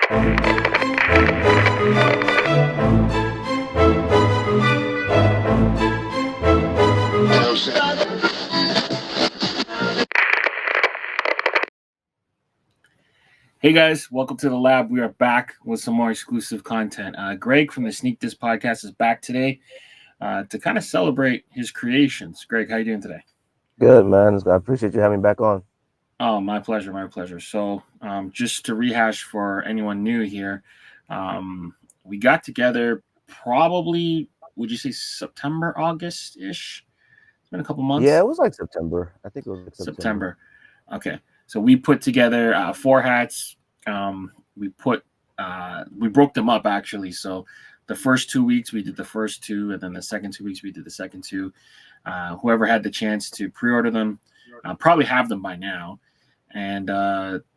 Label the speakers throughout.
Speaker 1: Hey guys, welcome to the lab. We are back with some more exclusive content. Greg from the Sneak This podcast is back today to kind of celebrate his creations. Greg, how you doing today?
Speaker 2: Good, man. I appreciate you having me back on.
Speaker 1: Oh, my pleasure, my pleasure. So, just to rehash for anyone new here, we got together probably, would you say September, August ish? It's been a couple
Speaker 2: Yeah,
Speaker 1: months.
Speaker 2: it was like September. I think it was like September.
Speaker 1: September. Okay, so we put together four hats. We put we broke them up actually. So the first 2 weeks we did the first two, and then the second 2 weeks we did the second two. Whoever had the chance to pre-order them probably have them by now, and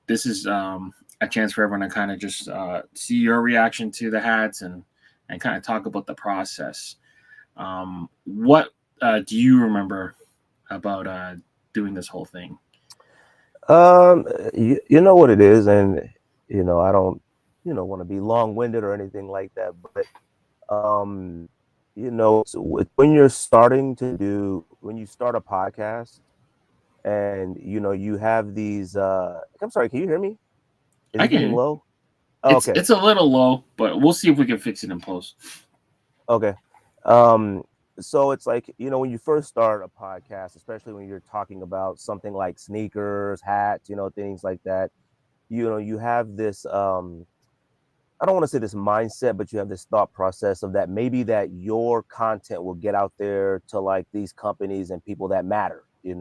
Speaker 1: this is a chance for everyone to kind of just see your reaction to the hats and kind of talk about the process. What do you remember about doing this whole thing?
Speaker 2: You know what it is, and I don't, want to be long-winded or anything like that, but when you're when you start a podcast, and you have these. I'm sorry, can you hear me? Is
Speaker 1: I
Speaker 2: it getting
Speaker 1: can.
Speaker 2: low? Oh,
Speaker 1: It's
Speaker 2: okay.
Speaker 1: it's a little low, but we'll see if we can fix it in post.
Speaker 2: Okay. Um, so it's like, when you first start a podcast, especially when you're talking about something like sneakers, hats, things like that, you have this, I don't want to say this mindset, but you have this thought process of that maybe that your content will get out there to like these companies and people that matter.
Speaker 1: Yeah.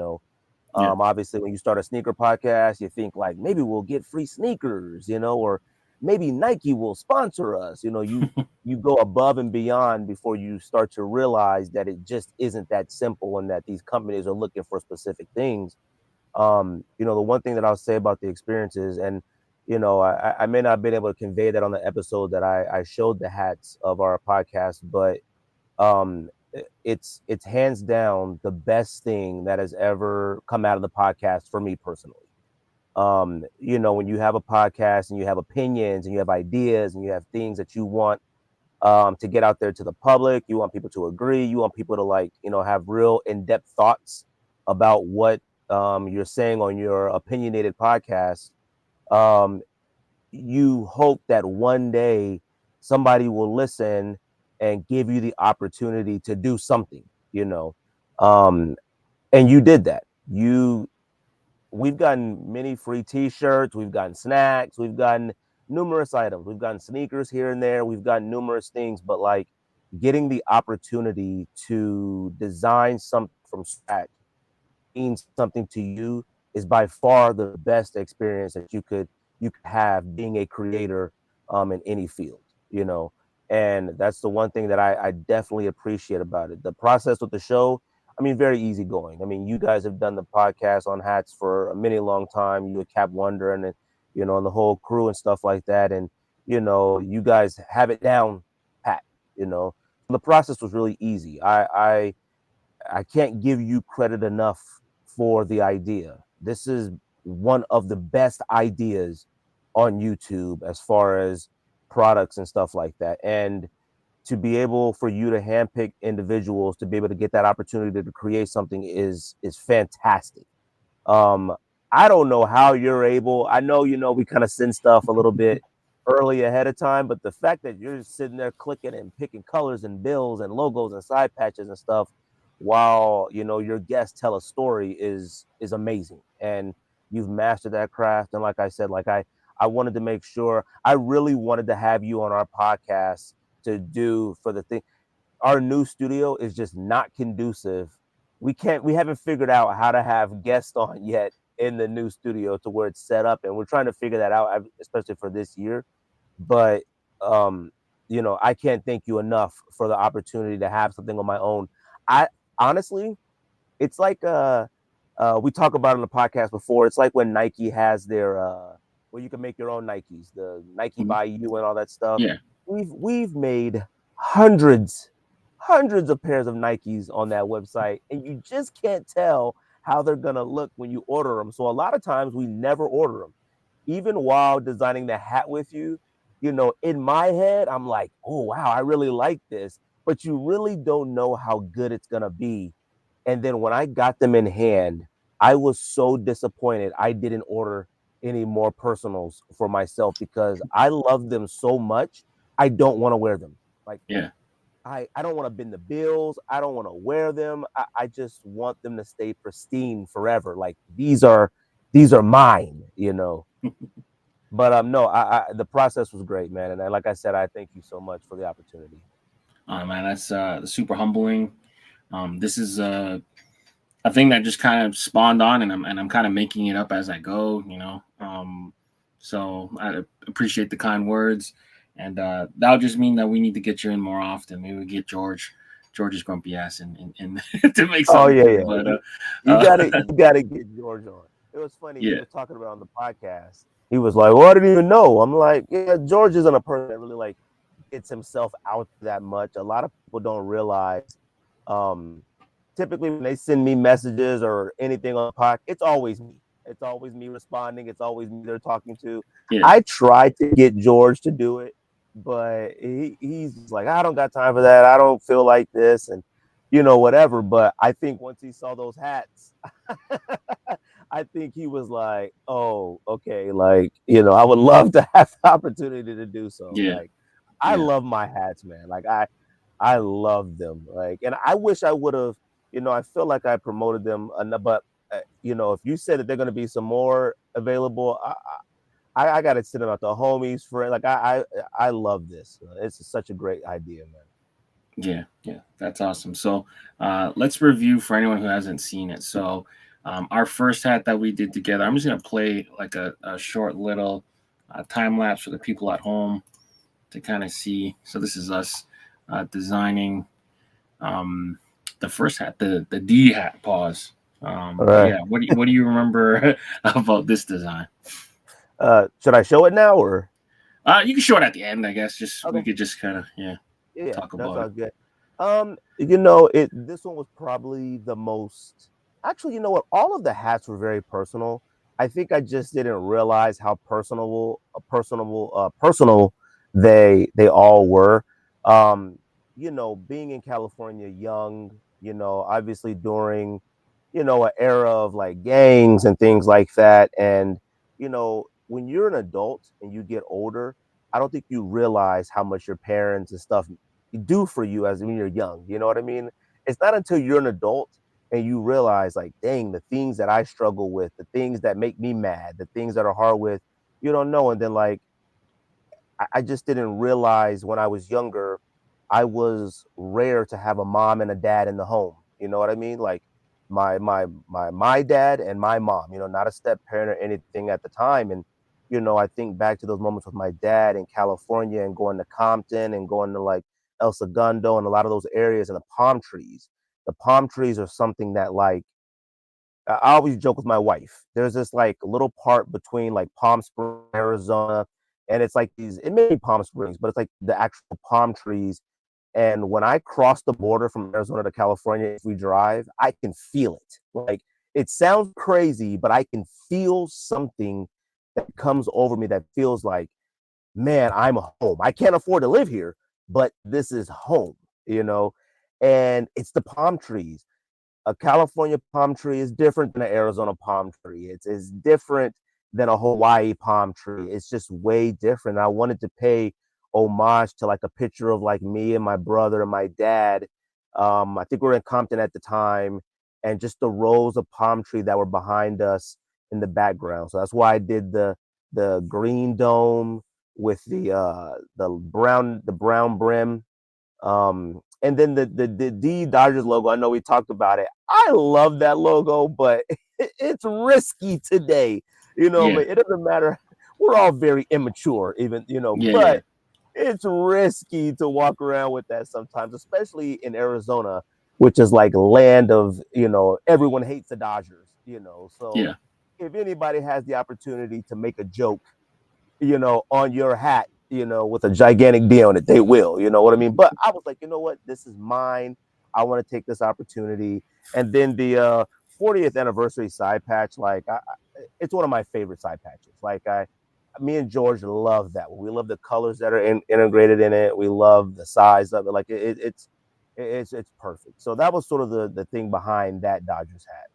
Speaker 2: Obviously, when you start a sneaker podcast, you think like maybe we'll get free sneakers, or maybe Nike will sponsor us. You go above and beyond before you start to realize that it just isn't that simple and that these companies are looking for specific things. The one thing that I'll say about the experiences, and I may not have been able to convey that on the episode that I showed the hats of our podcast, but it's hands down the best thing that has ever come out of the podcast for me personally. When you have a podcast and you have opinions and you have ideas and you have things that you want to get out there to the public, you want people to agree, you want people to like, have real in-depth thoughts about what you're saying on your opinionated podcast. Um, you hope that one day somebody will listen and give you the opportunity to do something, you know. Um, and you did that. We've gotten many free t-shirts, we've gotten snacks, we've gotten numerous items, we've gotten sneakers here and there, we've gotten numerous things, but like getting the opportunity to design something from scratch means something to you is by far the best experience that you could have being a creator in any field, you know. And that's the one thing that I definitely appreciate about it. The process with the show, I mean, very easygoing. I mean, you guys have done the podcast on hats for a many long time. You and Cap Wonder and and the whole crew and stuff like that. And you guys have it down pat. The process was really easy. I can't give you credit enough for the idea. This is one of the best ideas on YouTube as far as products and stuff like that. And to be able for you to handpick individuals to be able to get that opportunity to create something is fantastic. Um, I don't know how you're able. I know we kind of send stuff a little bit early ahead of time, but the fact that you're sitting there clicking and picking colors and bills and logos and side patches and stuff while your guests tell a story is amazing. And you've mastered that craft. And like I said, like I wanted to make sure, I really wanted to have you on our podcast to do for the thing. Our new studio is just not conducive. We haven't figured out how to have guests on yet in the new studio to where it's set up, and we're trying to figure that out, especially for this year. But um I can't thank you enough for the opportunity to have something on my own. I honestly, it's like we talk about on the podcast before. It's like when Nike has their where you can make your own Nikes, the Nike by you and all that stuff.
Speaker 1: Yeah.
Speaker 2: We've made hundreds hundreds of pairs of Nikes on that website, and you just can't tell how they're gonna look when you order them. So a lot of times we never order them. Even while designing the hat with you, in my head, I'm like, oh wow, I really like this, but you really don't know how good it's gonna be. And then when I got them in hand, I was so disappointed I didn't order any more personals for myself because I love them so much. I don't want to wear them. Like
Speaker 1: Yeah.
Speaker 2: I don't want to bend the bills. I don't want to wear them. I just want them to stay pristine forever. Like these are mine. But no, the process was great, man. And like I said, I thank you so much for the opportunity.
Speaker 1: Man, that's super humbling. This is a thing that just kind of spawned on, and I'm kind of making it up as I go. So I appreciate the kind words, and that'll just mean that we need to get you in more often. Maybe we get George's grumpy ass in to make
Speaker 2: Oh
Speaker 1: something
Speaker 2: yeah,
Speaker 1: good.
Speaker 2: yeah.
Speaker 1: But
Speaker 2: You gotta get George on. It was funny. He
Speaker 1: yeah,
Speaker 2: was talking about on the podcast. He was like, "Well, I didn't even know." I'm like, "Yeah, George isn't a person that really like gets himself out that much. A lot of people don't realize. Um, Typically, when they send me messages or anything on the podcast, it's always me. It's always me responding. It's always me they're talking to.
Speaker 1: yeah,
Speaker 2: I tried to get George to do it, but he's just like, I don't got time for that. I don't feel like this, and whatever. But I think once he saw those hats, I think he was like, oh, okay, like, I would love to have the opportunity to do so.
Speaker 1: yeah,
Speaker 2: Like, I
Speaker 1: yeah,
Speaker 2: love my hats, man. Like, I love them. Like, and I wish I would have, I feel like I promoted them enough, but if you said that they're going to be some more available, I got to send them out to homies for like, I love this. It's such a great idea, man.
Speaker 1: yeah, yeah. That's awesome. So let's review for anyone who hasn't seen it. So our first hat that we did together, I'm just gonna play like a short little time lapse for the people at home to kind of see. So this is us designing um, the first hat, the D hat. Pause.
Speaker 2: All
Speaker 1: But
Speaker 2: right.
Speaker 1: yeah, what do you remember about this design?
Speaker 2: Should I show it now or?
Speaker 1: You can show it at the end, I guess. Just we
Speaker 2: Okay.
Speaker 1: could just kind of
Speaker 2: Yeah,
Speaker 1: talk
Speaker 2: that's
Speaker 1: about it.
Speaker 2: all good. This one was probably the most. Actually, you know what? All of the hats were very personal. I think I just didn't realize how personal they all were. Being in California young, obviously during, an era of like gangs and things like that. And, when you're an adult and you get older, I don't think you realize how much your parents and stuff do for you as when you're young. You know what I mean? It's not until you're an adult and you realize, like, dang, the things that I struggle with, the things that make me mad, the things that are hard with, you don't know. And then, like, I just didn't realize when I was younger, I was rare to have a mom and a dad in the home. You know what I mean? Like my dad and my mom, not a step parent or anything at the time. And, I think back to those moments with my dad in California and going to Compton and going to like El Segundo and a lot of those areas and the palm trees. The palm trees are something that like I always joke with my wife. There's this like little part between like Palm Springs, Arizona, and it's like it may be Palm Springs, but it's like the actual palm trees. And when I cross the border from Arizona to California, if we drive, I can feel it. Like it sounds crazy, but I can feel something that comes over me that feels like, man, I'm home. I can't afford to live here, but this is home, you know? And it's the palm trees. A California palm tree is different than an Arizona palm tree. It's different than a Hawaii palm tree. It's just way different. I wanted to pay homage to like a picture of like me and my brother and my dad. I think we were in Compton at the time, and just the rows of palm tree that were behind us in the background. So that's why I did the green dome with the brown brim, and then the D Dodgers logo. I know we talked about it. I love that logo, but it's risky today.
Speaker 1: Yeah,
Speaker 2: But it doesn't matter. We're all very immature, even
Speaker 1: yeah, yeah,
Speaker 2: but it's risky to walk around with that sometimes, especially in Arizona, which is like land of, everyone hates the Dodgers. So
Speaker 1: yeah,
Speaker 2: if anybody has the opportunity to make a joke, on your hat, with a gigantic D on it, they will, you know what I mean? But I was like, you know what? This is mine. I want to take this opportunity. And then the 40th anniversary side patch, like, it's one of my favorite side patches. Like, me and George love that. We love the colors that are integrated in it. We love the size of it. Like it's perfect. So that was sort of the thing behind that Dodgers hat.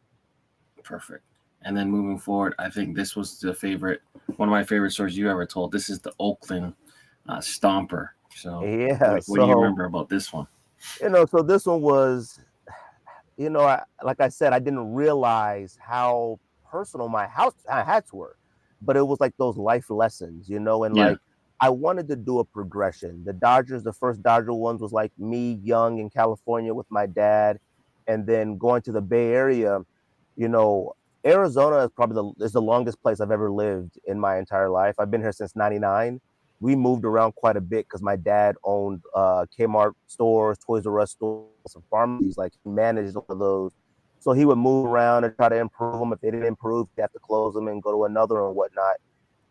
Speaker 1: Perfect. And then moving forward, I think this was one of my favorite stories you ever told. This is the Oakland Stomper. So,
Speaker 2: Yeah.
Speaker 1: what do you
Speaker 2: So
Speaker 1: remember about this one?
Speaker 2: so this one was, like I said, I didn't realize how personal my hats were, but it was like those life lessons, and
Speaker 1: Yeah,
Speaker 2: like I wanted to do a progression. The first Dodger ones was like me young in California with my dad, and then going to the Bay Area. You know, Arizona is probably the longest place I've ever lived in my entire life. I've been here since '99. We moved around quite a bit because my dad owned Kmart stores, Toys R Us stores, some pharmacies. Like he managed all of those, so he would move around and try to improve them. If they didn't improve, he'd have to close them and go to another and whatnot.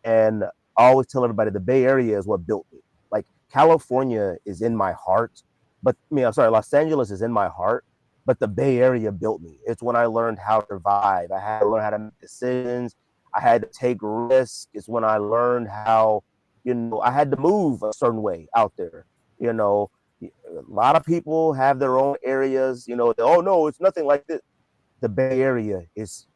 Speaker 2: And I always tell everybody the Bay Area is what built me. Like California is in my heart, but I'm sorry, Los Angeles is in my heart, but the Bay Area built me. It's when I learned how to survive. I had to learn how to make decisions. I had to take risks. It's when I learned how, I had to move a certain way out there. You know, a lot of people have their own areas. Oh no, it's nothing like this. The Bay Area is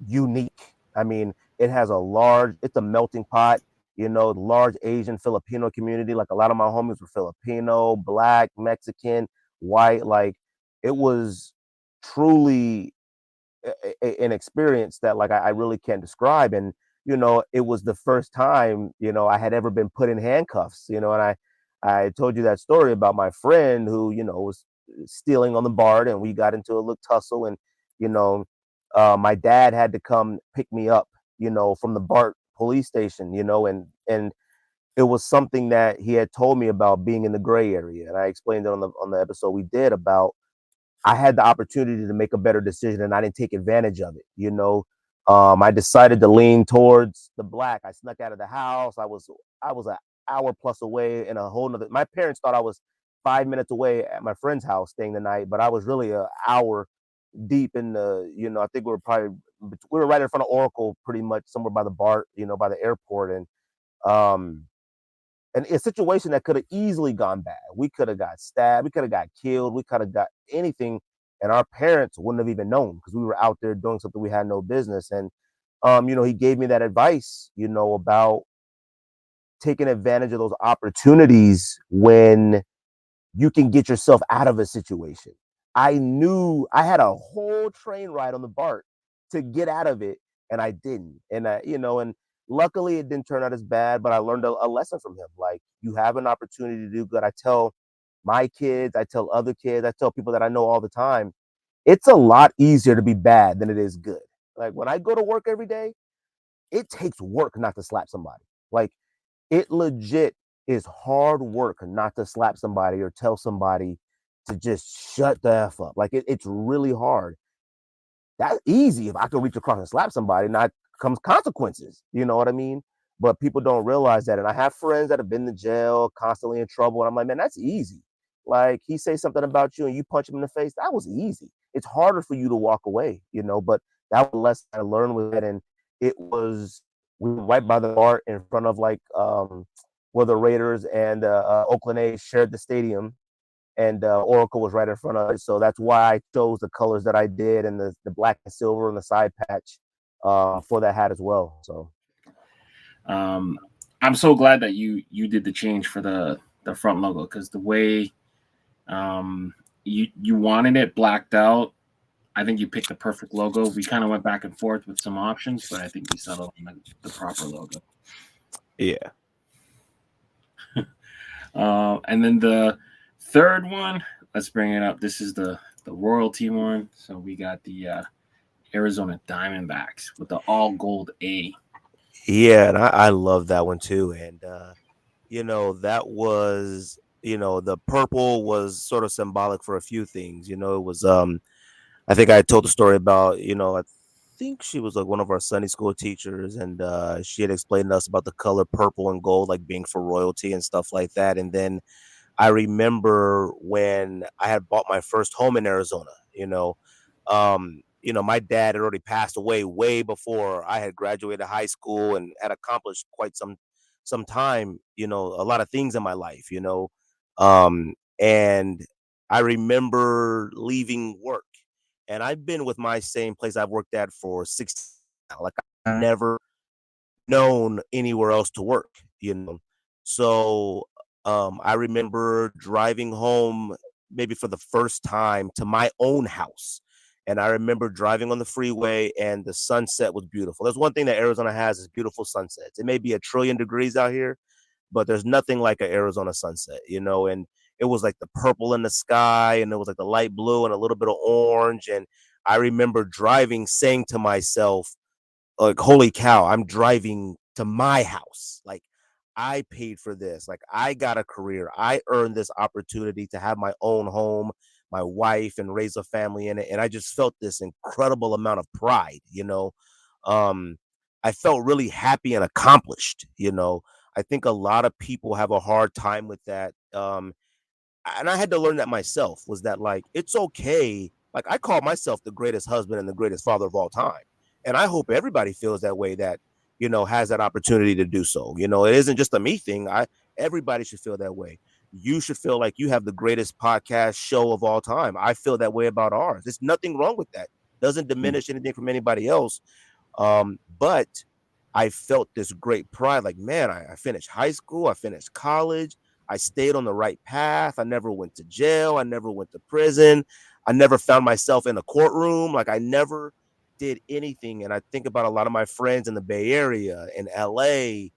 Speaker 2: unique. I mean, it's a melting pot, large Asian Filipino community. Like a lot of my homies were Filipino, black, Mexican, white. Like it was truly an experience that like I really can't describe. And, it was the first time, I had ever been put in handcuffs, and I told you that story about my friend who, was stealing on the BART and we got into a little tussle and, you know, my dad had to come pick me up, from the BART police station, and it was something that he had told me about being in the gray area. And I explained it on the episode we did about I had the opportunity to make a better decision and I didn't take advantage of it. I decided to lean towards the black. I snuck out of the house. I was an hour plus away in a whole nother. My parents thought I was 5 minutes away at my friend's house staying the night, but I was really an hour deep in the, I think we were right in front of Oracle, pretty much somewhere by the BART, by the airport. And a situation that could have easily gone bad. We could have got stabbed. We could have got killed. We could have got anything, and our parents wouldn't have even known because we were out there doing something we had no business. And he gave me that advice, about taking advantage of those opportunities when you can get yourself out of a situation. I knew I had a whole train ride on the BART to get out of it, and I didn't. And luckily it didn't turn out as bad, but I learned a lesson from him. Like, you have an opportunity to do good. I tell my kids, I tell other kids, I tell people that I know all the time, it's a lot easier to be bad than it is good. Like when I go to work every day, it takes work not to slap somebody. Like it legit is hard work not to slap somebody or tell somebody to just shut the F up. Like it's really hard. That's easy if I could reach across and slap somebody. Now comes consequences. You know what I mean? But people don't realize that. And I have friends that have been to jail, constantly in trouble. And I'm like, man, that's easy. Like he say something about you and you punch him in the face. That was easy. It's harder for you to walk away, but that was a lesson I learned with it. And we were right by the BART in front of like where the Raiders and Oakland A's shared the stadium, and Oracle was right in front of it. So that's why I chose the colors that I did and the black and silver on the side patch for that hat as well. So
Speaker 1: I'm so glad that you did the change for the front logo, because the way you wanted it blacked out, I think you picked the perfect logo. We kind of went back and forth with some options, but I think we settled on the proper logo.
Speaker 2: Yeah.
Speaker 1: And then the third one, let's bring it up. This is the royalty one. So we got the Arizona Diamondbacks with the all gold A.
Speaker 2: Yeah, and I love that one too. And that was, the purple was sort of symbolic for a few things. It was I think I told the story about, I think she was like one of our Sunday school teachers, and she had explained to us about the color purple and gold, like being for royalty and stuff like that. And then I remember when I had bought my first home in Arizona, my dad had already passed away way before I had graduated high school and had accomplished quite some time, a lot of things in my life, and I remember leaving work, and I've been with my same place I've worked at for 6 now. Like, I never known anywhere else to work. So I remember driving home maybe for the first time to my own house. And I remember driving on the freeway and the sunset was beautiful. There's one thing that Arizona has is beautiful sunsets. It may be a trillion degrees out here, but there's nothing like an Arizona sunset, and it was like the purple in the sky and it was like the light blue and a little bit of orange. And I remember driving, saying to myself, like, holy cow, I'm driving to my house. Like, I paid for this. Like, I got a career. I earned this opportunity to have my own home, my wife, and raise a family in it. And I just felt this incredible amount of pride. Um, I felt really happy and accomplished. I think a lot of people have a hard time with that. And I had to learn that myself, was that, like, it's okay. Like, I call myself the greatest husband and the greatest father of all time. And I hope everybody feels that way, that, has that opportunity to do so. It isn't just a me thing. Everybody should feel that way. You should feel like you have the greatest podcast show of all time. I feel that way about ours. There's nothing wrong with that. Doesn't diminish anything from anybody else. But I felt this great pride, like, man, I finished high school, I finished college, I stayed on the right path. I never went to jail. I never went to prison. I never found myself in a courtroom. Like, I never did anything. And I think about a lot of my friends in the Bay Area, in LA.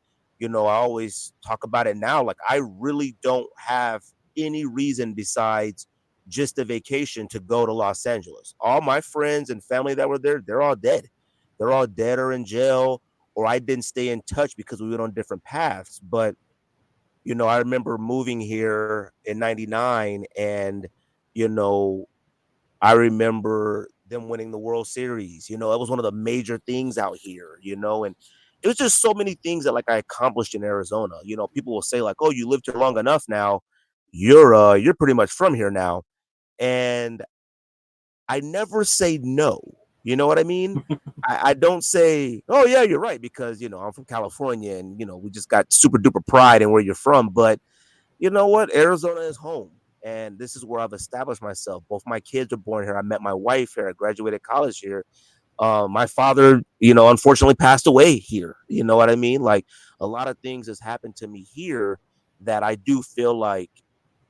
Speaker 2: I always talk about it now. Like, I really don't have any reason besides just a vacation to go to Los Angeles. All my friends and family that were there, they're all dead. They're all dead or in jail, or I didn't stay in touch because we went on different paths. But I remember moving here in 99, and, you know, I remember them winning the World Series. It was one of the major things out here, and it was just so many things that, like, I accomplished in Arizona. People will say, like, "Oh, you lived here long enough now. You're pretty much from here now." And I never say no. You know what I mean? I don't say, "Oh yeah, you're right," because, I'm from California and, we just got super duper pride in where you're from. But you know what? Arizona is home. And this is where I've established myself. Both my kids are born here. I met my wife here. I graduated college here. My father, unfortunately passed away here. You know what I mean? Like, a lot of things has happened to me here that I do feel like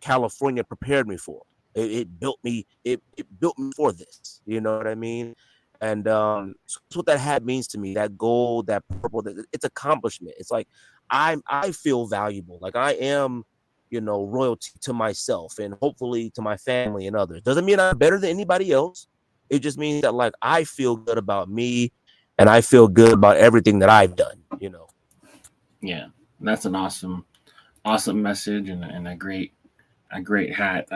Speaker 2: California prepared me for. It built me. It built me for this. You know what I mean? And so that's what that hat means to me. That gold, that purple, it's accomplishment. It's like I feel valuable. Like, I am, royalty to myself and hopefully to my family and others. Doesn't mean I'm better than anybody else. It just means that, like, I feel good about me and I feel good about everything that I've done.
Speaker 1: Yeah, that's an awesome message, and a great hat.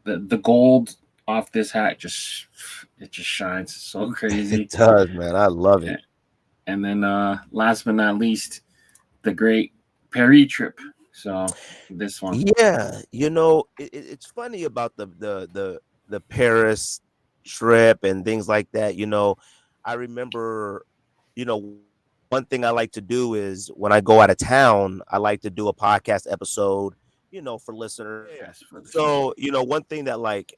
Speaker 1: The gold off this hat just shines so
Speaker 2: It
Speaker 1: crazy.
Speaker 2: does, man. I love
Speaker 1: Yeah.
Speaker 2: it.
Speaker 1: And then last but not least, the great Perry trip. So this one.
Speaker 2: Yeah, it's funny about the Paris trip and things like that. I remember, one thing I like to do is when I go out of town, I like to do a podcast episode, for listeners.
Speaker 1: Yes, for the show.
Speaker 2: So, one thing that, like,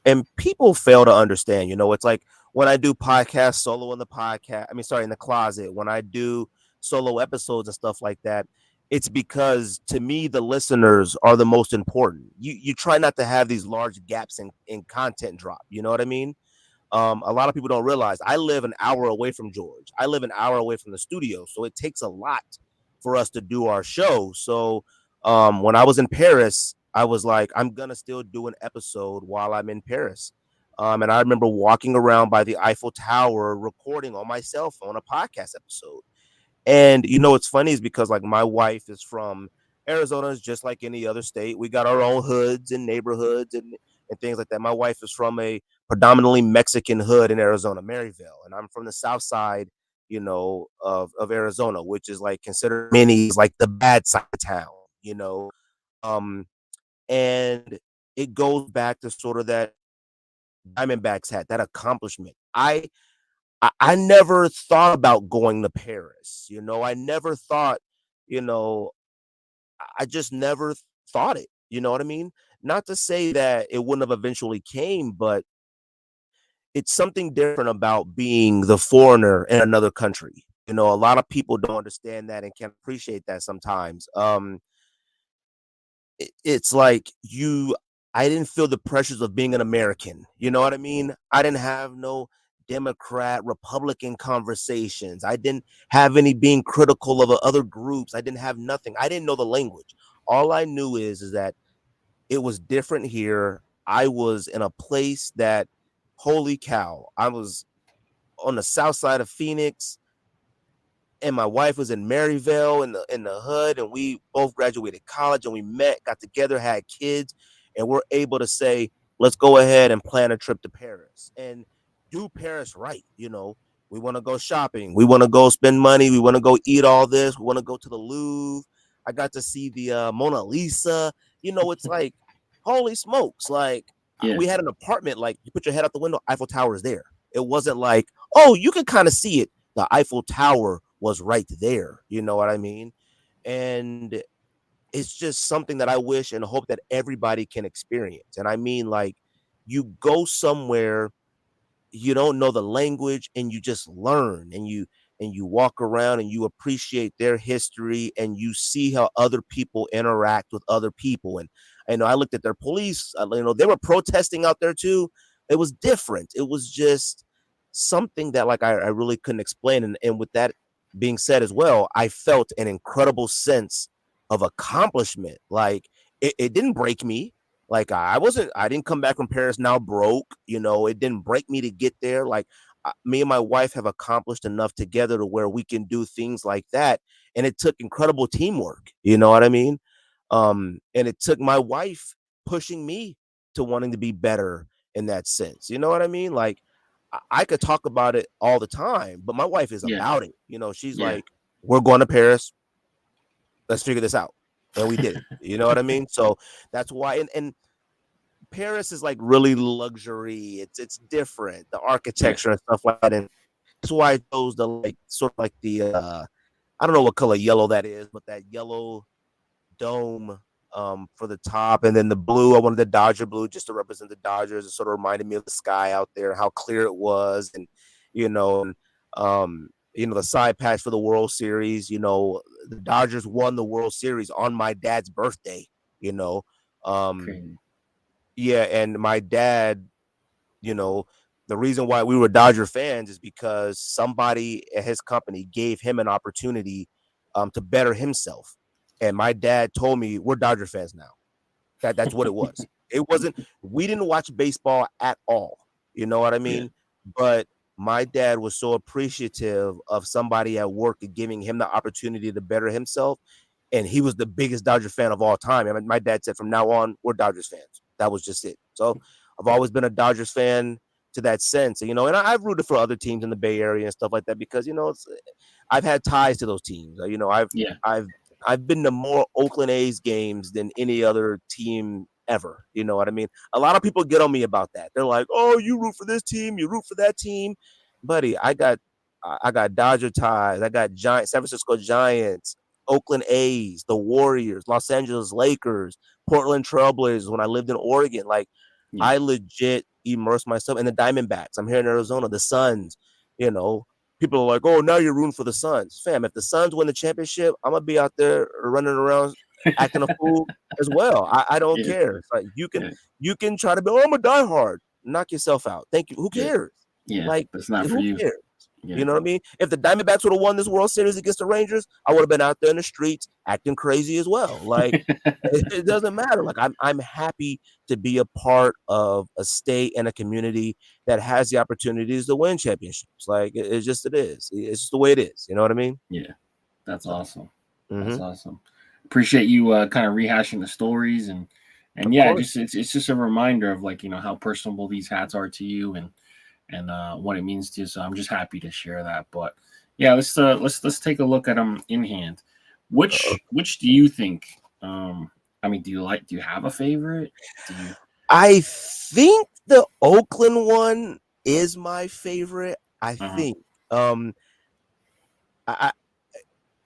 Speaker 2: and people fail to understand, it's like when I do podcast solo in the podcast, I mean, sorry, in the closet, when I do solo episodes and stuff like that, it's because, to me, the listeners are the most important. You try not to have these large gaps in content drop. You know what I mean? A lot of people don't realize I live an hour away from George. I live an hour away from the studio. So it takes a lot for us to do our show. So when I was in Paris, I was like, I'm going to still do an episode while I'm in Paris. And I remember walking around by the Eiffel Tower, recording on my cell phone a podcast episode. And what's funny is because, like, my wife is from Arizona, is just like any other state. We got our own hoods and neighborhoods and things like that. My wife is from a predominantly Mexican hood in Arizona, Maryville, and I'm from the south side, of Arizona, which is, like, considered many like the bad side of town, you know. Um, and it goes back to sort of that Diamondbacks hat, that accomplishment. I never thought about going to Paris. You know, I never thought, you know, I just never thought it. You know what I mean? Not to say that it wouldn't have eventually came, but it's something different about being the foreigner in another country. You know, a lot of people don't understand that and can't appreciate that sometimes. It's like I didn't feel the pressures of being an American. You know what I mean? I didn't have no Democrat, Republican conversations. I didn't have any being critical of other groups. I didn't have nothing. I didn't know the language. All I knew is that it was different here. I was in a place that, holy cow, I was on the south side of Phoenix, and my wife was in Maryville in the hood, and we both graduated college, and we met, got together, had kids, and we're able to say, let's go ahead and plan a trip to Paris and do Paris right. You know, we want to go shopping, we want to go spend money, we want to go eat all this, we want to go to the Louvre. I got to see the Mona Lisa. You know, it's like, holy smokes, like
Speaker 1: Yeah.
Speaker 2: we had an apartment, like you put your head out the window, Eiffel Tower is there. It wasn't like, oh, you can kind of see it. The Eiffel Tower was right there. You know what I mean? And it's just something that I wish and hope that everybody can experience. And I mean, like, you go somewhere, you don't know the language, and you just learn, and you walk around and you appreciate their history, and you see how other people interact with other people. And I know I looked at their police, you know, they were protesting out there too. It was different. It was just something that, like, I really couldn't explain. And with that being said as well, I felt an incredible sense of accomplishment. Like, it didn't break me. Like, I didn't come back from Paris now broke. You know, it didn't break me to get there. Like, me and my wife have accomplished enough together to where we can do things like that. And it took incredible teamwork. You know what I mean? And it took my wife pushing me to wanting to be better in that sense. You know what I mean? Like, I could talk about it all the time, but my wife is
Speaker 1: Yeah.
Speaker 2: about it. You know, she's
Speaker 1: Yeah.
Speaker 2: like, we're going to Paris. Let's figure this out. And we did it. You know what I mean? So that's why. And Paris is like really luxury. It's different, the
Speaker 1: Yeah.
Speaker 2: architecture and stuff like that. And that's why I chose the, like, sort of like the I don't know what color yellow that is, but that yellow dome for the top, and then the blue. I wanted the Dodger blue just to represent the Dodgers. It sort of reminded me of the sky out there, how clear it was, and you know, and the side patch for the World Series. You know, the Dodgers won the World Series on my dad's birthday. You know, um,
Speaker 1: Crazy.
Speaker 2: yeah, and my dad, you know, the reason why we were Dodger fans is because somebody at his company gave him an opportunity to better himself. And my dad told me, we're Dodger fans now. That's what it was. It wasn't, we didn't watch baseball at all. You know what I
Speaker 1: Yeah.
Speaker 2: mean? But my dad was so appreciative of somebody at work giving him the opportunity to better himself. And he was the biggest Dodger fan of all time. I mean, my dad said, from now on, we're Dodgers fans. That was just it. So I've always been a Dodgers fan to that sense, you know, and I've rooted for other teams in the Bay Area and stuff like that because, you know, I've had ties to those teams. You know,
Speaker 1: Yeah.
Speaker 2: I've been to more Oakland A's games than any other team ever. You know what I mean? A lot of people get on me about that. They're like, "Oh, you root for this team, you root for that team." Buddy, I got Dodger ties. I got San Francisco Giants, Oakland A's, the Warriors, Los Angeles Lakers, Portland Trailblazers when I lived in Oregon. Like,
Speaker 1: Yeah.
Speaker 2: I legit immersed myself in the Diamondbacks. I'm here in Arizona, the Suns, you know. People are like, oh, now you're rooting for the Suns. Fam, if the Suns win the championship, I'm going to be out there running around acting a fool as well. I don't
Speaker 1: Yeah.
Speaker 2: care. It's like
Speaker 1: Yeah.
Speaker 2: you can try to be, oh, I'm a diehard. Knock yourself out. Thank you. Who
Speaker 1: Yeah.
Speaker 2: cares?
Speaker 1: Yeah.
Speaker 2: Like,
Speaker 1: That's not for
Speaker 2: who
Speaker 1: you.
Speaker 2: cares?
Speaker 1: Yeah.
Speaker 2: You know what I mean? If the Diamondbacks would have won this World Series against the Rangers, I would have been out there in the streets acting crazy as well. Like, it doesn't matter. Like, I'm happy to be a part of a state and a community that has the opportunities to win championships. Like, it's just It's just the way it is. You know what I mean?
Speaker 1: Yeah. That's
Speaker 2: So,
Speaker 1: awesome. That's awesome. Appreciate you kind of rehashing the stories and
Speaker 2: of
Speaker 1: yeah,
Speaker 2: course.
Speaker 1: just it's just a reminder of, like, you know, how personable these hats are to you and what it means to you. So I'm just happy to share that. But yeah, let's take a look at them in hand. Which do you think? I mean, do you have a favorite? Do you?
Speaker 2: I think the Oakland one is my favorite. I think I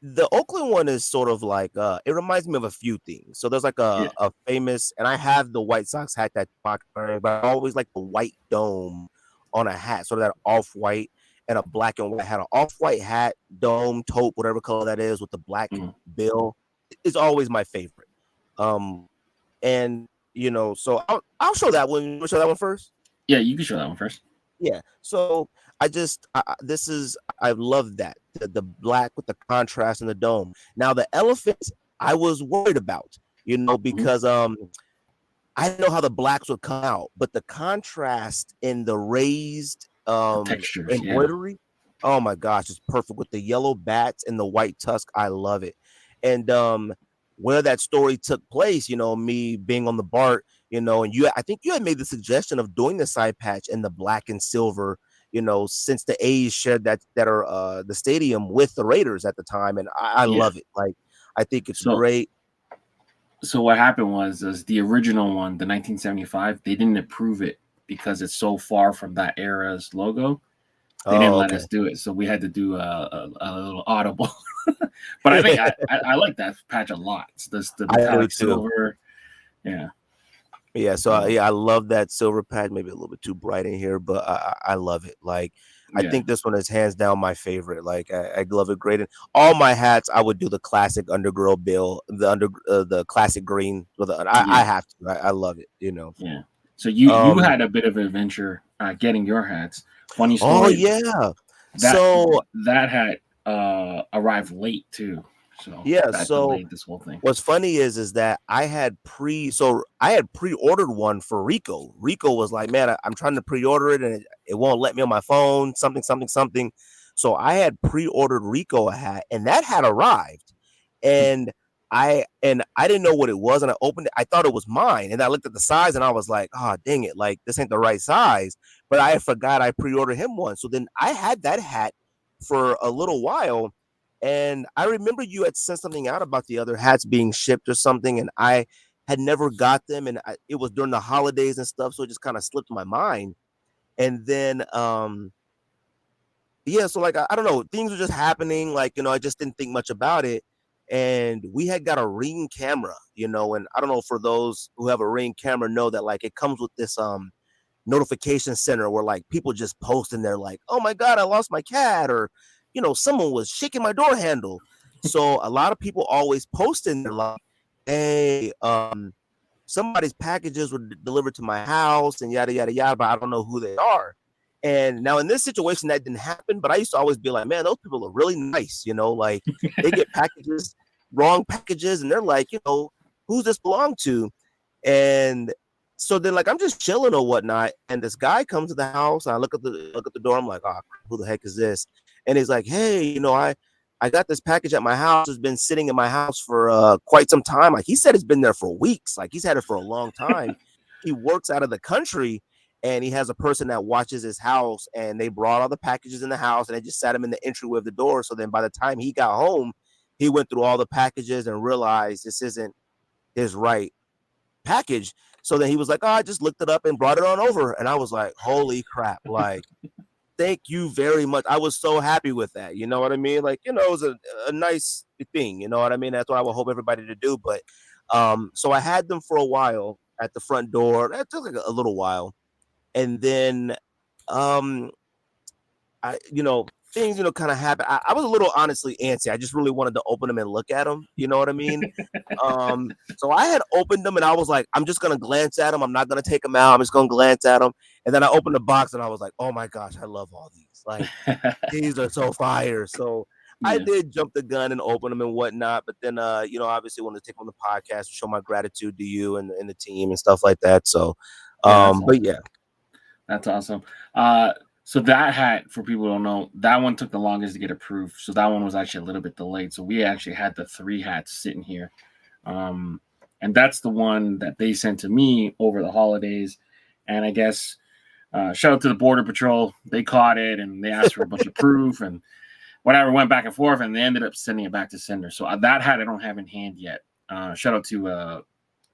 Speaker 2: the Oakland one is sort of like it reminds me of a few things. So there's like
Speaker 1: Yeah.
Speaker 2: a famous, and I have the White Sox hat that I'm wearing, but I always like the white dome on a hat, sort of that off white and a black and white hat, an off white hat, dome, taupe, whatever color that is, with the black
Speaker 1: Mhm.
Speaker 2: bill is always my favorite. And so I'll show that one. You want to show that one first?
Speaker 1: Yeah, you can show that one first.
Speaker 2: Yeah. So I love that the black with the contrast and the dome. Now the elephants I was worried about, because I didn't know how the blacks would come out, but the contrast in the raised
Speaker 1: The textures, yeah.
Speaker 2: embroidery, oh my gosh, it's perfect with the yellow bats and the white tusk. I love it. And where that story took place, me being on the BART, and I think you had made the suggestion of doing the side patch in the black and silver, since the A's shared that are the stadium with the Raiders at the time, and I
Speaker 1: Yeah.
Speaker 2: love it. Like, I think it's
Speaker 1: So
Speaker 2: great.
Speaker 1: so what happened was the original one, the 1975, they didn't approve it because it's so far from that era's logo. They didn't
Speaker 2: Oh,
Speaker 1: let
Speaker 2: okay.
Speaker 1: us do it, so we had to do a little audible. But I think I like that patch a lot. It's the
Speaker 2: I do
Speaker 1: metallic
Speaker 2: too.
Speaker 1: silver. Yeah.
Speaker 2: Yeah, so I love that silver pad. Maybe a little bit too bright in here, but I love it. Like, I
Speaker 1: Yeah.
Speaker 2: think this one is hands down my favorite. Like, I love it great. And all my hats, I would do the classic undergirl bill, the classic green. I
Speaker 1: Yeah.
Speaker 2: have to. I love it.
Speaker 1: Yeah. So you
Speaker 2: Um.
Speaker 1: had a bit of an adventure getting your hats. Funny
Speaker 2: Oh
Speaker 1: story.
Speaker 2: yeah.
Speaker 1: That
Speaker 2: So
Speaker 1: that hat arrived late too. So
Speaker 2: yeah.
Speaker 1: that
Speaker 2: So
Speaker 1: delayed this whole thing.
Speaker 2: what's funny is that I had pre-ordered one for Rico. Rico was like, man, I'm trying to pre-order it and it won't let me on my phone, something, something, something. So I had pre-ordered Rico a hat, and that had arrived. And I didn't know what it was, and I opened it. I thought it was mine, and I looked at the size, and I was like, oh dang it, like this ain't the right size. But I forgot I pre-ordered him one. So then I had that hat for a little while. And I remember you had sent something out about the other hats being shipped or something, and I had never got them, and it was during the holidays and stuff, so it just kind of slipped my mind. And then, yeah, so like I don't know, things were just happening. Like, I just didn't think much about it. And we had got a Ring camera, and I don't know, for those who have a Ring camera know that like it comes with this notification center where like people just post and they're like, oh my God, I lost my cat, or someone was shaking my door handle. So a lot of people always post in there like, hey, somebody's packages were delivered to my house and yada yada yada, but I don't know who they are. And now in this situation that didn't happen, but I used to always be like, man, those people are really nice, like they get packages, wrong packages, and they're like, who's this belong to? And so then like I'm just chilling or whatnot, and this guy comes to the house, and I look at the door, I'm like, oh, who the heck is this? And he's like, hey, I got this package at my house. It's been sitting in my house for quite some time. Like he said, it's been there for weeks. Like he's had it for a long time. He works out of the country, and he has a person that watches his house, and they brought all the packages in the house, and they just sat him in the entryway of the door. So then by the time he got home, he went through all the packages and realized this isn't his right package. So then he was like, oh, I just looked it up and brought it on over. And I was like, holy crap. Like, thank you very much. I was so happy with that. You know what I mean? Like, it was a nice thing. You know what I mean? That's what I would hope everybody to do. But so I had them for a while at the front door. That took like a little while. And then um things, kind of happen. I was a little honestly antsy. I just really wanted to open them and look at them. You know what I mean? So I had opened them and I was like, I'm just going to glance at them. I'm not going to take them out. I'm just going to glance at them. And then I opened the box and I was like, oh my gosh, I love all these. Like, these are so fire. So I
Speaker 1: Yeah.
Speaker 2: did jump the gun and open them and whatnot. But then, obviously wanted to take on the podcast to show my gratitude to you and the team and stuff like that. So,
Speaker 1: Yeah, that's awesome.
Speaker 2: but yeah.
Speaker 1: That's awesome. So that hat, for people who don't know, that one took the longest to get approved. So that one was actually a little bit delayed. So we actually had the 3 hats sitting here. And that's the one that they sent to me over the holidays. And I guess shout out to the Border Patrol. They caught it and they asked for a bunch of proof and whatever, went back and forth, and they ended up sending it back to sender. So that hat I don't have in hand yet. Shout out to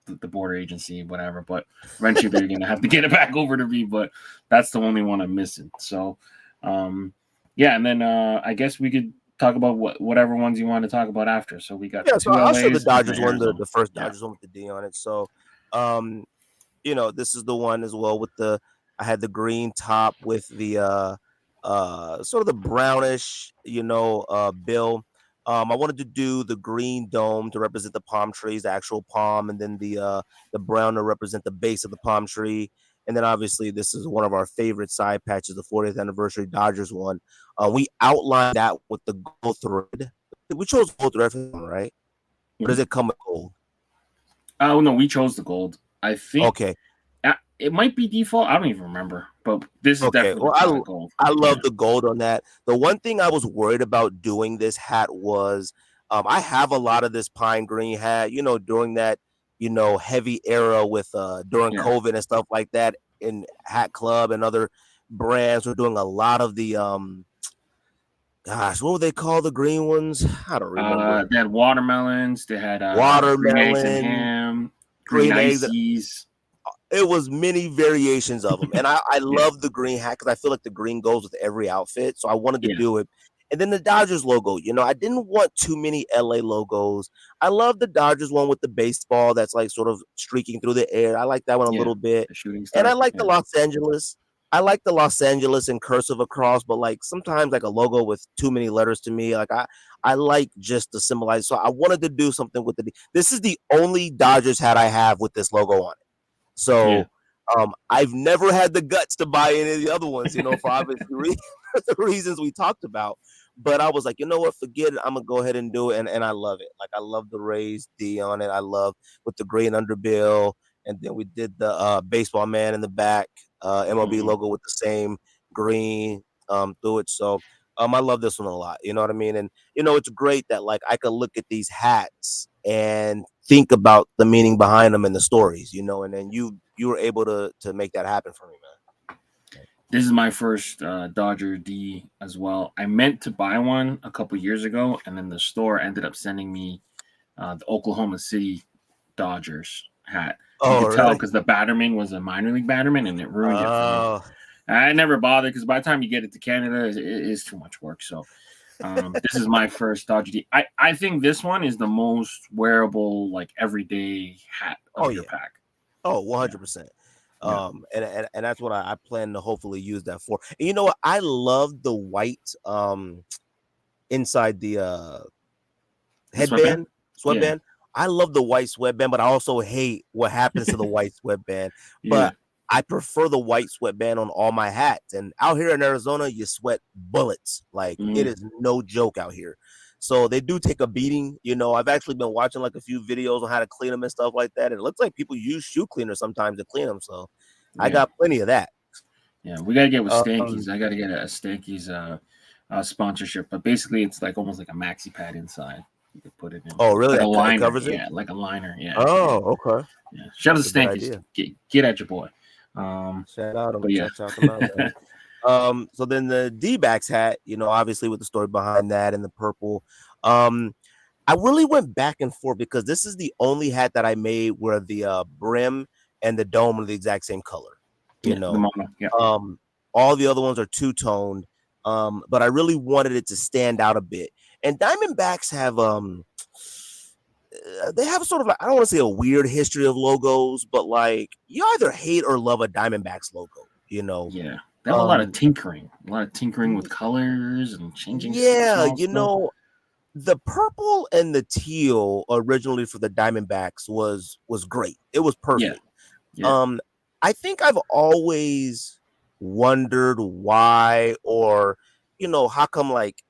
Speaker 1: the border agency, whatever. But eventually they're gonna have to get it back over to me. But that's the only one I'm missing. So, yeah, and then I guess we could talk about whatever ones you want to talk about after. So we got
Speaker 2: Yeah,
Speaker 1: the
Speaker 2: so
Speaker 1: two
Speaker 2: I'll show the
Speaker 1: LAs,
Speaker 2: Dodgers one,
Speaker 1: Arizona.
Speaker 2: the first
Speaker 1: Yeah.
Speaker 2: Dodgers one with the D on it. So, this is the one as well with I had the green top with the sort of the brownish, bill. I wanted to do the green dome to represent the palm trees, the actual palm, and then the brown to represent the base of the palm tree. And then obviously this is one of our favorite side patches, the 40th anniversary Dodgers one. We outlined that with the gold thread. We chose gold thread for them, right? Or does it come with gold?
Speaker 1: Oh no, we chose the gold. I think
Speaker 2: Okay.
Speaker 1: it might be default. I don't even remember, but this is
Speaker 2: Okay.
Speaker 1: definitely
Speaker 2: Well,
Speaker 1: gold.
Speaker 2: I love the gold on that. The one thing I was worried about doing this hat was I have a lot of this pine green hat, during that, heavy era with during COVID and stuff like that in Hat Club and other brands were doing a lot of the gosh, what would they call the green ones? I don't remember.
Speaker 1: They had watermelons. They had green eggs and
Speaker 2: Watermelon,
Speaker 1: ham, green
Speaker 2: green eggs.
Speaker 1: ices.
Speaker 2: It was many variations of them, and I
Speaker 1: Yeah.
Speaker 2: love the green hat because I feel like the green goes with every outfit, so I wanted to
Speaker 1: Yeah.
Speaker 2: do it. And then the Dodgers logo, I didn't want too many LA logos. I love the Dodgers one with the baseball that's like sort of streaking through the air. I like that one a little bit,
Speaker 1: The shooting
Speaker 2: and
Speaker 1: star.
Speaker 2: I like the Los Angeles. I like the Los Angeles in cursive across, but like sometimes like a logo with too many letters to me, like I like just to symbolize. So I wanted to do something with this is the only Dodgers hat I have with this logo on it. So I've never had the guts to buy any of the other ones, for obvious the reasons we talked about. But I was like, you know what, forget it. I'm gonna go ahead and do it, and I love it. Like I love the Rays D on it. I love with the green underbill, and then we did the baseball man in the back, MLB logo with the same green through it. So I love this one a lot. You know what I mean? And it's great that like I could look at these hats and think about the meaning behind them and the stories, and then you were able to make that happen for me, man.
Speaker 1: This is my first Dodger D as well. I meant to buy one a couple years ago, and then the store ended up sending me the Oklahoma City Dodgers hat. You could tell because the Batterman was a minor league Batterman, and it ruined it for me. I never bothered because by the time you get it to Canada, it is too much work. So this is my first Dodger D. I think this one is the most wearable, like everyday hat of your pack.
Speaker 2: Oh, 100%. And that's what I plan to hopefully use that for. And you know what? I love the white inside the headband, sweatband. I love the white sweatband, but I also hate what happens to the white sweatband. But I prefer the white sweatband on all my hats. And out here in Arizona, you sweat bullets. Like it is no joke out here. So they do take a beating. I've actually been watching like a few videos on how to clean them and stuff like that. And it looks like people use shoe cleaners sometimes to clean them. So I got plenty of that.
Speaker 1: Yeah, we gotta get with Stankies. I gotta get a Stankies sponsorship. But basically, it's like almost like a maxi pad inside. You could put it in.
Speaker 2: Oh, really?
Speaker 1: Like a liner.
Speaker 2: Covers it?
Speaker 1: Yeah, like a liner. Yeah.
Speaker 2: Oh, okay.
Speaker 1: Yeah. Shout out to Stankies. Get at your boy.
Speaker 2: Shout out him. Yeah. Shout him out, so then the Dbacks hat, obviously with the story behind that and the purple. I really went back and forth because this is the only hat that I made where the brim and the dome are the exact same color. All the other ones are two-toned, but I really wanted it to stand out a bit. And Diamondbacks have they have sort of like, I don't want to say a weird history of logos, but like you either hate or love a Diamondbacks logo,
Speaker 1: Yeah. They have a lot of tinkering with colors and changing.
Speaker 2: Yeah, the purple and the teal originally for the Diamondbacks was great. It was perfect.
Speaker 1: Yeah.
Speaker 2: I think I've always wondered why, or how come like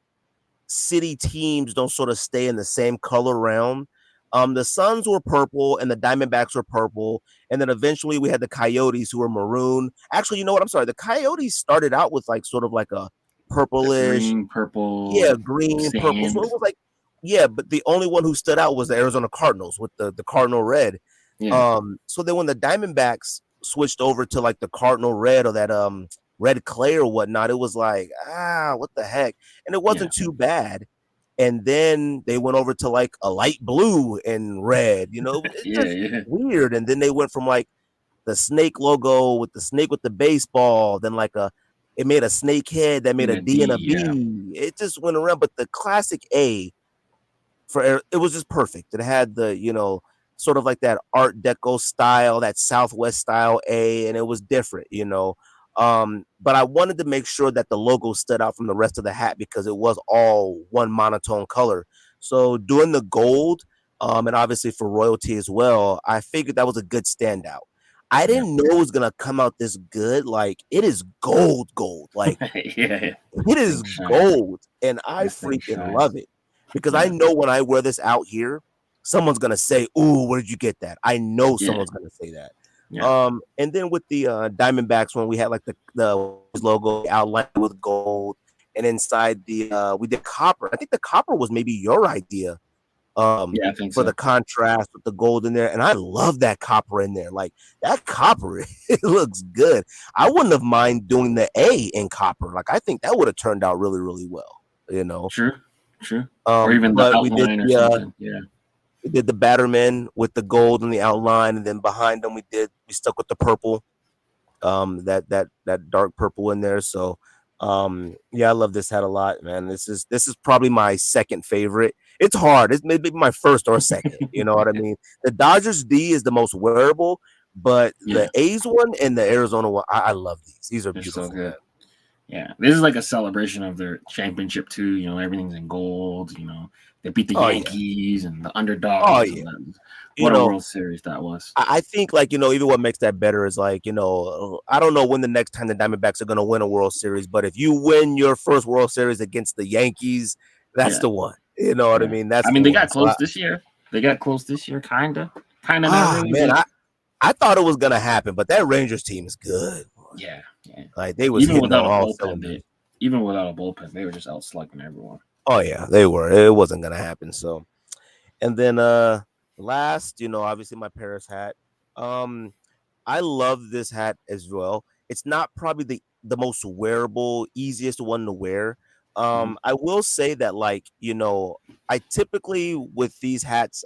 Speaker 2: city teams don't sort of stay in the same color realm. The Suns were purple and the Diamondbacks were purple, and then eventually we had the Coyotes who were maroon. Actually, you know what? I'm sorry. The Coyotes started out with like sort of like a purplish,
Speaker 1: green, purple,
Speaker 2: green, purple. So it was like, but the only one who stood out was the Arizona Cardinals with the Cardinal red.
Speaker 1: Yeah.
Speaker 2: So then when the Diamondbacks switched over to like the Cardinal red or that red clay or whatnot, it was like, what the heck? And it wasn't too bad. and then they went over to like a light blue and red. It's
Speaker 1: Yeah,
Speaker 2: just
Speaker 1: yeah,
Speaker 2: weird. And then they went from like the snake logo with the snake with the baseball, then like it made a snake head that made
Speaker 1: and
Speaker 2: a
Speaker 1: a
Speaker 2: D and a
Speaker 1: D. Yeah,
Speaker 2: B. It just went around, but the classic A it was just perfect. It had the sort of like that Art Deco style, that Southwest style A, and it was different. But I wanted to make sure that the logo stood out from the rest of the hat because it was all one monotone color. So doing the gold, and obviously for royalty as well, I figured that was a good standout. I
Speaker 1: yeah,
Speaker 2: didn't know it was gonna come out this good. Like it is gold. Like
Speaker 1: yeah, yeah.
Speaker 2: it
Speaker 1: This
Speaker 2: is
Speaker 1: thing shines.
Speaker 2: gold, and I
Speaker 1: This thing
Speaker 2: freaking
Speaker 1: shines.
Speaker 2: love it because I
Speaker 1: Yeah,
Speaker 2: know when I wear this out here, someone's gonna say, "Ooh, where did you get that?" I know
Speaker 1: yeah,
Speaker 2: someone's gonna say that.
Speaker 1: yeah,
Speaker 2: And then with the Diamondbacks, when we had like the logo outlined with gold, and inside the we did copper. I think the copper was maybe your idea,
Speaker 1: yeah. I think
Speaker 2: for the
Speaker 1: so.
Speaker 2: contrast with the gold in there, and I love that copper in there. Like that copper, it looks good. I wouldn't have mind doing the A in copper. Like I think that would have turned out really, really well. You know.
Speaker 1: True, true. Or even the
Speaker 2: But
Speaker 1: outline or something. Yeah,
Speaker 2: we did the Batterman with the gold in the outline, and then behind them we stuck with the purple, that dark purple in there. So yeah, I love this hat a lot, man. This is probably my second favorite. It's hard. It's maybe my first or second. You know what I mean? The Dodgers D is the most wearable, but the
Speaker 1: yeah.
Speaker 2: A's one and the Arizona one, I love these. These are
Speaker 1: They're so
Speaker 2: beautiful, man.
Speaker 1: good. Yeah, this is like a celebration of their championship too. Everything's in gold. They beat the
Speaker 2: Oh yeah.
Speaker 1: Yankees and the
Speaker 2: Oh
Speaker 1: underdogs,
Speaker 2: yeah.
Speaker 1: and then
Speaker 2: You
Speaker 1: what a
Speaker 2: know,
Speaker 1: World Series that was.
Speaker 2: I think like even what makes that better is like I don't know when the next time the Diamondbacks are going to win a World Series, but if you win your first World Series against the Yankees, that's
Speaker 1: Yeah,
Speaker 2: the one. You know what I
Speaker 1: yeah.
Speaker 2: mean? That's
Speaker 1: I
Speaker 2: the
Speaker 1: mean, they
Speaker 2: one.
Speaker 1: got
Speaker 2: So
Speaker 1: close this year. They got close this year, kind of not really,
Speaker 2: man,
Speaker 1: but
Speaker 2: I thought it was going to happen, but that Rangers team is good.
Speaker 1: yeah, yeah.
Speaker 2: Like they was
Speaker 1: Even
Speaker 2: hitting on
Speaker 1: without a
Speaker 2: all
Speaker 1: bullpen,
Speaker 2: cylinders.
Speaker 1: they were just out slugging everyone.
Speaker 2: Oh yeah, they were. It wasn't going to happen. So and then last, obviously my Paris hat. Um I love this hat as well. It's not probably the most wearable, easiest one to wear.
Speaker 1: Mhm.
Speaker 2: I will say that like, I typically with these hats,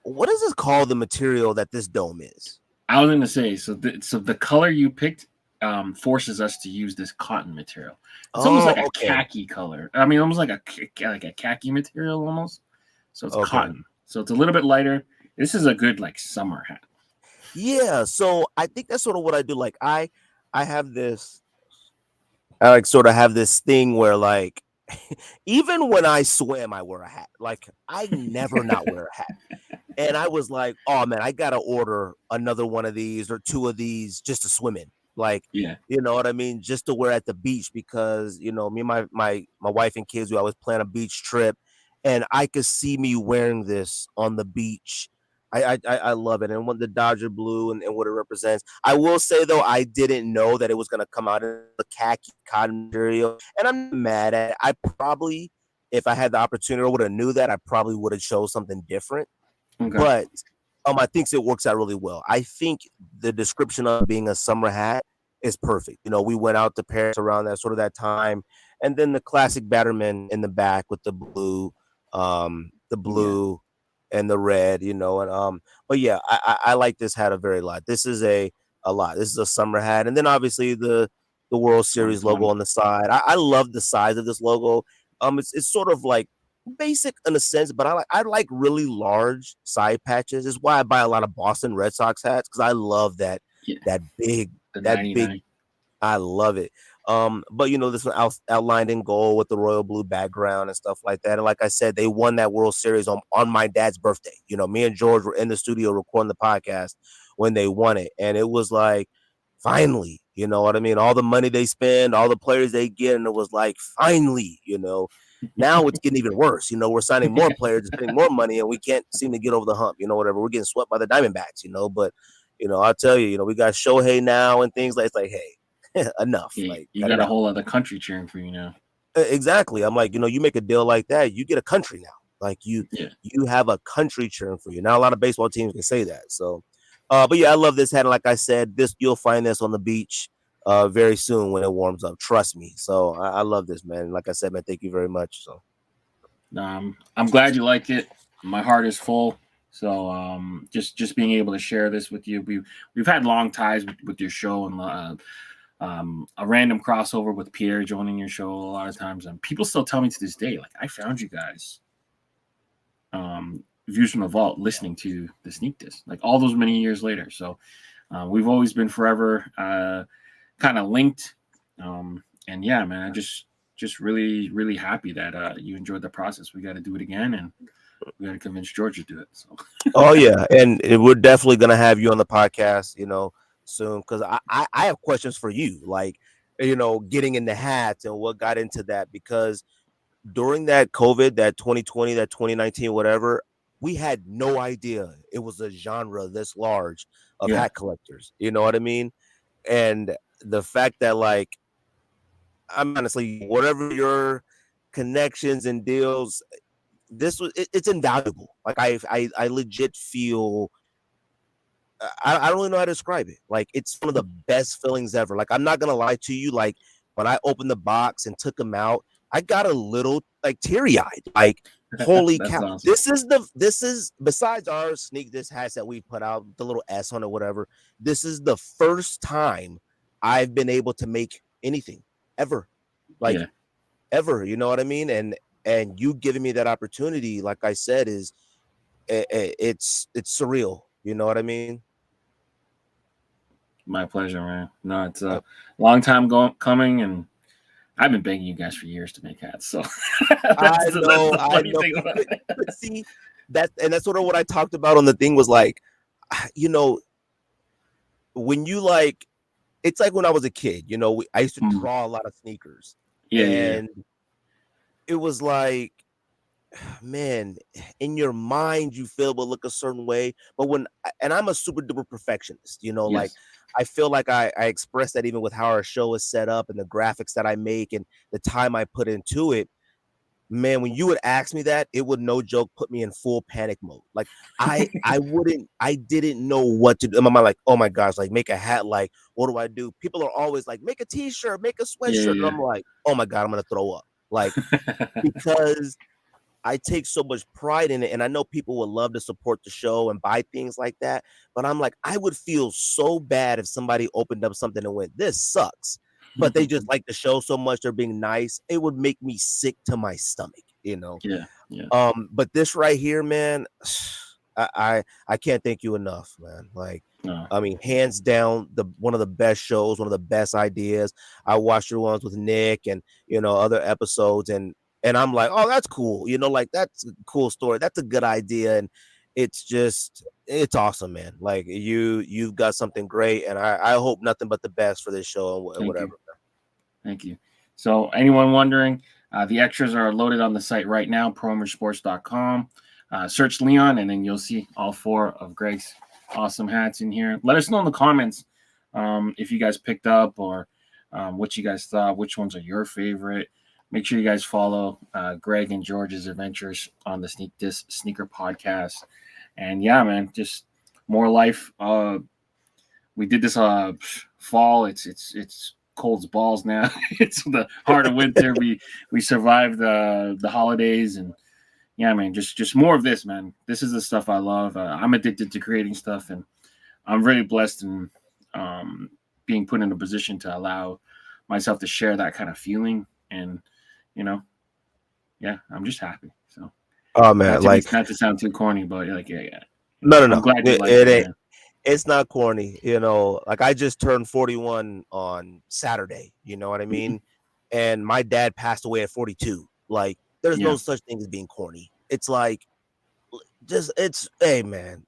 Speaker 2: what is this called, the material that this dome is?
Speaker 1: I was going to say, so the color you picked forces us to use this cotton material. It's almost
Speaker 2: Oh,
Speaker 1: like a
Speaker 2: okay.
Speaker 1: khaki color. I mean, almost like a khaki material almost. So it's
Speaker 2: Okay.
Speaker 1: cotton. So it's a little bit lighter. This is a good like summer hat.
Speaker 2: Yeah, so I think that's sort of what I do. Like I have this I like sort of have this thing where like even when I swim, I wear a hat. Like I never not wear a hat. And I was like, "Oh man, I gotta order another one of these or two of these just to swim in." Like,
Speaker 1: Yeah.
Speaker 2: you know what I mean? Just to wear at the beach because me and my wife and kids, we always plan a beach trip, and I could see me wearing this on the beach. I love it, and when the Dodger blue and what it represents. I will say though, I didn't know that it was gonna come out in the khaki cotton material, and I'm not mad at it. I probably, if I had the opportunity or would have knew that, I probably would have chose something different,
Speaker 1: Okay.
Speaker 2: but I think it works out really well. I think the description of being a summer hat is perfect. We went out to Paris around that time, and then the classic Batterman in the back with the
Speaker 1: Yeah.
Speaker 2: blue and the red. And but yeah, I like this hat a very lot. This is a lot. This is a summer hat, and then obviously the World Series logo
Speaker 1: 2020.
Speaker 2: on the side. I love the size of this logo. It's sort of like basic in a sense, but I like really large side patches. Is why I buy a lot of Boston Red Sox hats because I love
Speaker 1: Yeah.
Speaker 2: that big
Speaker 1: The
Speaker 2: that big.
Speaker 1: 99.
Speaker 2: I love it. But this one outlined in gold with the royal blue background and stuff like that. And like I said, they won that World Series on my dad's birthday. Me and George were in the studio recording the podcast when they won it, and it was like finally, you know what I mean? All the money they spend, all the players they get, and it was like finally. Now it's getting even worse. We're signing more players, spending more money, and we can't seem to get over the hump. Whatever. We're getting swept by the Diamondbacks. But I'll tell you, we got Shohei now and things like it's like, hey, enough.
Speaker 1: Yeah,
Speaker 2: Like,
Speaker 1: you
Speaker 2: cut
Speaker 1: got
Speaker 2: it
Speaker 1: a
Speaker 2: out.
Speaker 1: whole other country cheering for you now.
Speaker 2: Exactly. I'm like, you make a deal like that, you get a country now. Like
Speaker 1: Yeah.
Speaker 2: you have a country cheering for you. Now a lot of baseball teams can say that. So but yeah, I love this hat. And like I said, you'll find this on the beach very soon when it warms up. Trust me. So I love this, man. Like I said, man, thank you very much. So
Speaker 1: I'm glad you like it. My heart is full. So just being able to share this with you, we've had long ties with your show, and a random crossover with Pierre joining your show a lot of times, and people still tell me to this day, like, I found you guys, Views from the Vault, listening to the Sneak Disc, like all those many years later. So we've always been forever kind of linked, and yeah, man, I just really happy that you enjoyed the process. We got to do it again, and we got to convince George to do it. So.
Speaker 2: Oh yeah, and we're definitely gonna have you on the podcast, soon, because I have questions for you, like, getting into hats and what got into that, because during that COVID, that 2020, that 2019, whatever, we had no idea it was a genre this large of
Speaker 1: Yeah.
Speaker 2: hat collectors. You know what I mean? And the fact that, like, I'm honestly, whatever your connections and deals, it's invaluable. Like, I legit feel, I don't really know how to describe it. Like, it's one of the best feelings ever. Like, I'm not gonna lie to you. Like, when I opened the box and took them out, I got a little, like, teary eyed. Like, holy
Speaker 1: That's
Speaker 2: cow!
Speaker 1: awesome.
Speaker 2: This is besides our Sneak This hats that we put out, the little S on it, whatever. This is the first time I've been able to make anything ever, like,
Speaker 1: Yeah.
Speaker 2: ever. You know what I mean? And you giving me that opportunity, like I said, is it's surreal. You know what I mean?
Speaker 1: My pleasure, man. No, it's a long time coming, and I've been begging you guys for years to make hats. So that's
Speaker 2: I
Speaker 1: the funny
Speaker 2: know,
Speaker 1: thing about it.
Speaker 2: but see, that's sort of what I talked about on the thing, was like, you know, when you, like, it's like when I was a kid, I used to draw a lot of sneakers,
Speaker 1: Yeah.
Speaker 2: and it was like, man, in your mind you feel will look a certain way, but and I'm a super duper perfectionist, like,
Speaker 1: Yes.
Speaker 2: I feel like I express that even with how our show is set up and the graphics that I make and the time I put into it. Man, when you would ask me that, it would, no joke, put me in full panic mode. Like, I didn't know what to do. In my mind, like, oh my gosh, like, make a hat, like, what do I do? People are always like, make a t-shirt, make a sweatshirt. And
Speaker 1: Yeah.
Speaker 2: I'm like, oh my God, I'm gonna throw up. Like, because I take so much pride in it, and I know people would love to support the show and buy things like that, but I'm like, I would feel so bad if somebody opened up something and went, "This sucks," but they just like the show so much, they're being nice. It would make me sick to my stomach, you know.
Speaker 1: Yeah. Yeah.
Speaker 2: But this right here, man, I can't thank you enough, man. Like,
Speaker 1: No.
Speaker 2: I mean, hands down, one of the best shows, one of the best ideas. I watched your ones with Nick and, other episodes, and I'm like, oh, that's cool. Like, that's a cool story. That's a good idea. And it's awesome, man. Like, you've got something great. And I hope nothing but the best for this show and
Speaker 1: Thank
Speaker 2: whatever.
Speaker 1: you. Thank you. So, anyone wondering, the extras are loaded on the site right now, promosports.com. Search Leon, and then you'll see all 4 of Greg's awesome hats in here. Let us know in the comments if you guys picked up, or what you guys thought, which ones are your favorite. Make sure you guys follow Greg and George's adventures on the Sneak Disc Sneaker Podcast. And yeah, man, just more life. We did this fall. It's cold as balls now. It's the heart of winter. We survived the holidays, and yeah, man, just more of this, man. This is the stuff I love. I'm addicted to creating stuff, and I'm very blessed and being put in a position to allow myself to share that kind of feeling. And yeah, I'm just happy. So
Speaker 2: Oh man, like,
Speaker 1: not to sound too corny, but like, yeah. I'm
Speaker 2: no.
Speaker 1: glad you like
Speaker 2: It
Speaker 1: it,
Speaker 2: ain't.
Speaker 1: man.
Speaker 2: It's not corny, like, I just turned 41 on Saturday, you know what I mean? And my dad passed away at 42. Like, there's
Speaker 1: Yeah.
Speaker 2: no such thing as being corny. It's like, hey man,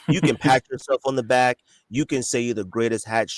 Speaker 2: you can pat yourself on the back. You can say you're the greatest hat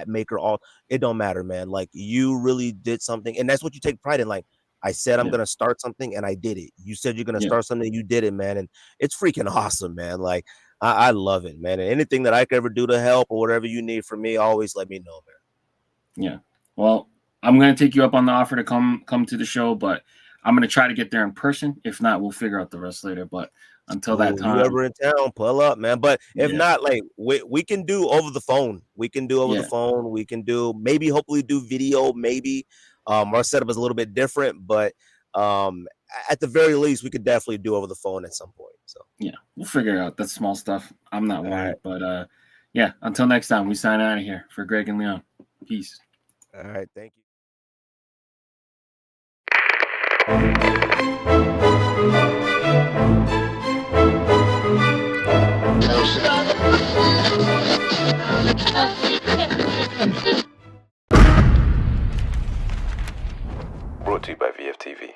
Speaker 2: maker, it don't matter, man. Like, you really did something, and that's what you take pride in. Like, I said, I'm
Speaker 1: Yeah.
Speaker 2: gonna start something, and I did it. You said you're gonna
Speaker 1: Yeah.
Speaker 2: start something, you did it, man. And it's freaking awesome, man. Like, I love it, man. And anything that I could ever do to help or whatever you need from me, always let me know, man.
Speaker 1: Yeah. Well, I'm gonna take you up on the offer to come to the show, but I'm gonna try to get there in person. If not, we'll figure out the rest later. But until that
Speaker 2: Ooh, you
Speaker 1: time,
Speaker 2: ever in town, pull up, man. But if
Speaker 1: yeah,
Speaker 2: not, like, we can do over the phone. We can do over the
Speaker 1: yeah,
Speaker 2: phone. We can do, maybe, hopefully do video, maybe. Our setup is a little bit different, but At the very least, we could definitely do over the phone at some point. So
Speaker 1: Yeah, we'll figure it out. That's small stuff. I'm not worried.
Speaker 2: right.
Speaker 1: But yeah, until next time, we sign out of here. For Greg and Leon. Peace.
Speaker 2: All right. Thank you.
Speaker 3: Brought to you by VFTV.